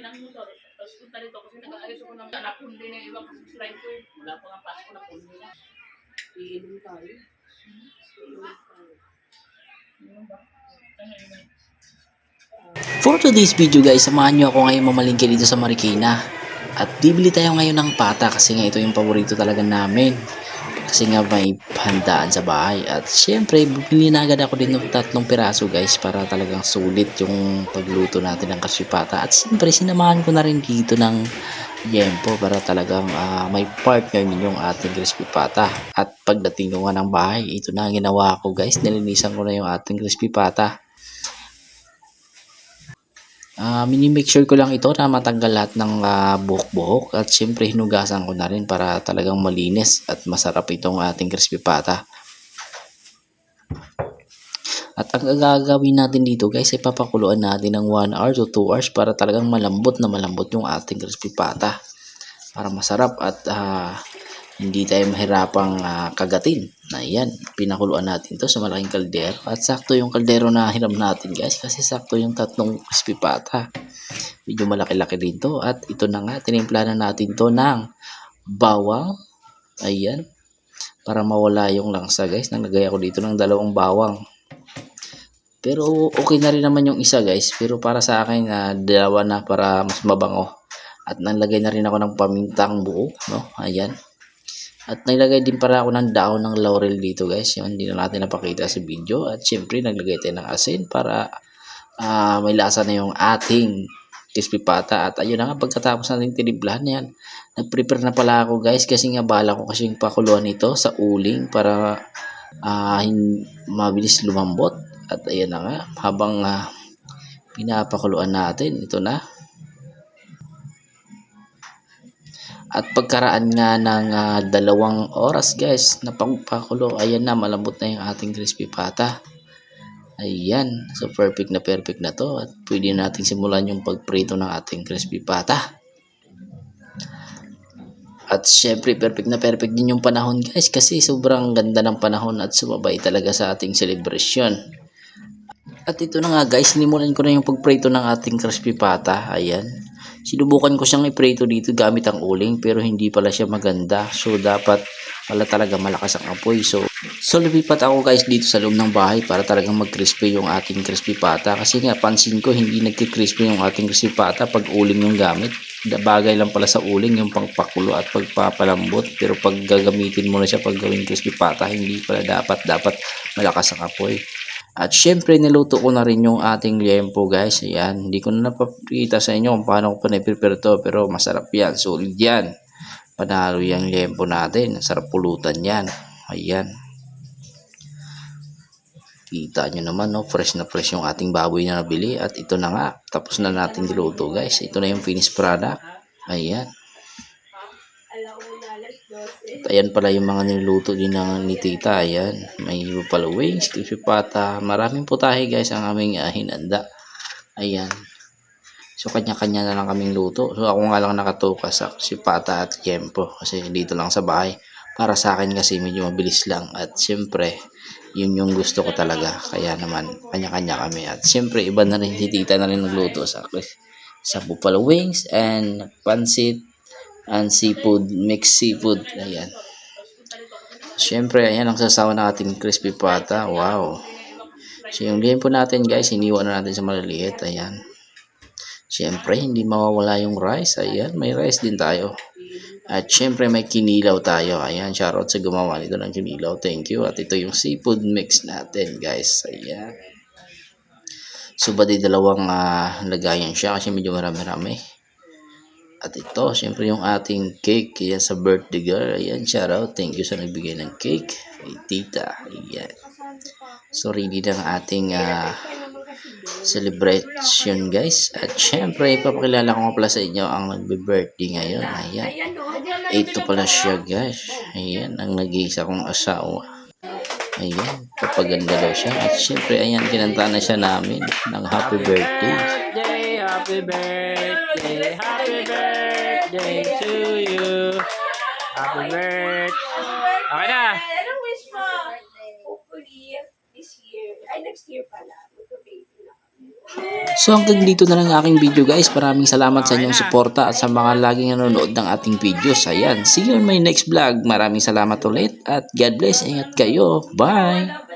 ng motor. Tapos punta dito kasi nag-aayos ako ng napundi na yung ibang kasi slide ko eh. Wala pa nga pasok na pundi na. Iinom tayo. Iinom tayo. Iinom ba? For today's video guys, samahan nyo ako ngayon mamalingki dito sa Marikina. At bibili tayo ngayon ng pata kasi nga ito yung paborito talaga namin. Kasi nga may handaan sa bahay. At syempre, bibili na agad ako din ng 3 piraso guys para talagang sulit yung pagluto natin ng kasipata. At syempre, sinamahan ko na rin dito ng yempo para talagang may partner din yung ating crispy pata. At pagdating ko nga ng bahay, ito na ang ginawa ko guys. Nilinisan ko na yung ating crispy pata. Mini-make sure ko lang ito na matanggal lahat ng buhok-buhok at syempre hinugasan ko na rin para talagang malinis at masarap itong ating crispy pata. At ang gagawin natin dito guys ay papakuluan natin ng 1 hour to 2 hours para talagang malambot na malambot yung ating crispy pata. Para masarap at hindi tayo mahirapang kagatin. Na yan, pinakuluan natin to sa malaking kaldero. At sakto yung kaldero na hiram natin guys kasi sakto yung 3 crispy pata. Medyo malaki-laki din to. At ito na nga, tinimpla na natin to ng bawang. Ayan. Para mawala yung langsa guys. Naglagay ako dito ng 2 bawang. Pero okay na rin naman yung isa guys. Pero para sa akin, 2 na para mas mabango. At naglagay na rin ako ng pamintang buo. No? Ayan. At naglagay din para ako ng daon ng laurel dito guys. Yun, hindi na natin napakita sa video. At syempre naglagay tayo ng asin para may lasa na yung ating crispy pata. At ayun na nga, pagkatapos natin tinimplahan yan, nag-prepare na pala ako guys. Kasi nga bala ko kasi yung pakuluan nito sa uling para mabilis lumambot. At ayun na nga, habang pinapakuluan natin, ito na. At pagkaraan nga ng 2 oras guys na pagpakulo, ayan na, malambot na yung ating crispy pata. Ayan, so perfect na to at pwede natin simulan yung pagprito ng ating crispy pata. At syempre perfect din yung panahon guys kasi sobrang ganda ng panahon at sumabay talaga sa ating celebration. At ito na nga guys, sinimulan ko na yung pagprito ng ating crispy pata. Ayan. Sinubukan ko siyang iprito dito gamit ang uling pero hindi pala siya maganda. So dapat pala talaga malakas ang apoy. So lumipat ako guys dito sa loob ng bahay para talagang mag-crispy yung ating crispy pata. Kasi nga pansin ko hindi nagki-crispy yung ating crispy pata pag uling yung gamit. Bagay lang pala sa uling yung pangpakulo at pagpapalambot. Pero pag gagamitin mo na siya pag gawing crispy pata, hindi pala dapat malakas ang apoy. At syempre niluto ko na rin yung ating liempo guys. Ayan, hindi ko na napapakita sa inyo kung paano ko pa na-prepare to pero masarap yan, solid yan. Panalo yung liempo natin, sarap pulutan yan. Ayan. Kita nyo naman no, fresh na fresh yung ating baboy na nabili. At ito na nga, tapos na natin niluto guys. Ito na yung finished product. Ayan. At ayan pala yung mga niluto din ni tita. Ayan, may buffalo wings, crispy pata, maraming putahe guys ang aming hinanda. Ayan, so kanya-kanya na lang kaming luto. So ako nga lang nakatuka sa crispy pata at liempo kasi dito lang sa bahay. Para sa akin kasi medyo mabilis lang at syempre yun yung gusto ko talaga, kaya naman kanya-kanya kami. At syempre iba na rin, si tita na rin nagluto sa buffalo wings and pansit and seafood, mixed seafood. Ayan. Siyempre, ayan ang sasawa ng ating crispy pata. Wow. So, yung liempo natin guys, iniwan na natin sa maliliit. Ayan. Siyempre, hindi mawawala yung rice. Ayan, may rice din tayo. At siyempre, may kinilaw tayo. Ayan, shoutout sa gumawa nito ng kinilaw. Thank you. At ito yung seafood mix natin guys. Ayan. So, bali 2 lagayan siya kasi medyo marami-rami. At ito, syempre yung ating cake kaya sa birthday girl. Ayan, shoutout. Thank you sa nagbigay ng cake. Ay, tita. Ayan. So, ready na ang ating celebration, guys. At syempre, ipapakilala ko nga pala sa inyo ang nagbe-birthday ngayon. Ayan. Ito pala siya, guys. Ayan, ang nag-iisa kong asawa. Ayan, papaganda daw siya. At syempre, ayan, kinanta na siya namin ng happy birthday. Happy birthday, happy birthday to you. Happy birthday. Okay na. Anong wish mo? Hopefully, this year. Ay, next year pala. Magka-baby na kami. So hanggang dito na lang ang aking video guys. Maraming salamat sa inyong suporta at sa mga laging nanonood ng ating videos. Ayan, see you on my next vlog. Maraming salamat ulit at God bless. Ingat kayo. Bye!